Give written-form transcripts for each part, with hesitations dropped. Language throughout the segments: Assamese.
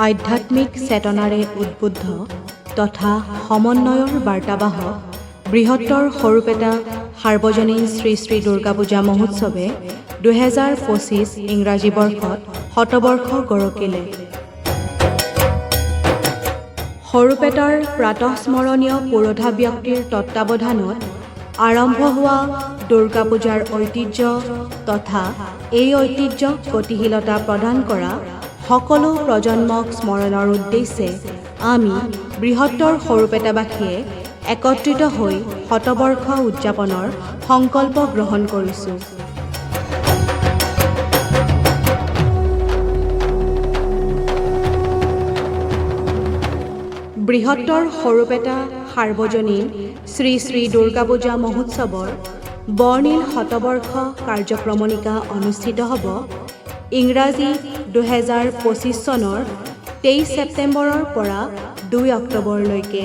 আধ্যাত্মিক চেতনাৰে উদ্বুদ্ধ তথা সমন্বয়ৰ বাৰ্তাবাহক বৃহত্তৰ সৰুপেটা সাৰ্বজনীন শ্ৰী শ্ৰী দুৰ্গা পূজা মহোৎসৱে 2025 ইংৰাজী বৰ্ষত শতবৰ্ষ গৰকিলে। সৰুপেটাৰ প্ৰাতঃস্মৰণীয় পুৰোধা ব্যক্তিৰ তত্বাৱধানত আৰম্ভ হোৱা দুৰ্গা পূজাৰ ঐতিহ্য তথা এই ঐতিহ্যক গতিশীলতা প্ৰদান কৰা সকলো প্ৰজন্মক স্মৰণৰ উদ্দেশ্যে আমি বৃহত্তৰ সৰুপেটাবাসীয়ে একত্ৰিত হৈ শতবৰ্ষ উদযাপনৰ সংকল্প গ্ৰহণ কৰিছোঁ। বৃহত্তৰ সৰুপেটা সাৰ্বজনীন শ্ৰী শ্ৰী দুৰ্গা পূজা মহোৎসৱৰ বৰ্ণিল শতবৰ্ষ কাৰ্যক্ৰমণিকা অনুষ্ঠিত হ'ব ইংৰাজী 2025 চনৰ 23 ছেপ্টেম্বৰৰ পৰা 2 অক্টোবৰলৈকে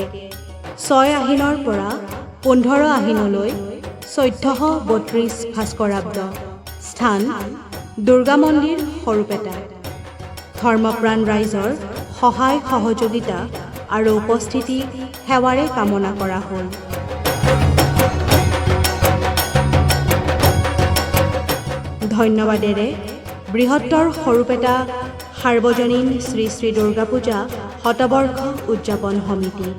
6 আহিনৰ পৰা 15 আহিনলৈ 1432 ভাস্কৰাব্দ। স্থান দুৰ্গা মন্দিৰ সৰুপেটা। ধৰ্মপ্ৰাণ ৰাইজৰ সহায় সহযোগিতা আৰু উপস্থিতি সেৱাৰে কামনা কৰা হ'ল। ধন্যবাদেৰে বৃহত্তৰ সৰুপেটা সাৰ্বজনীন শ্ৰী শ্ৰী দুৰ্গা পূজা শতবৰ্ষ উদযাপন সমিতি।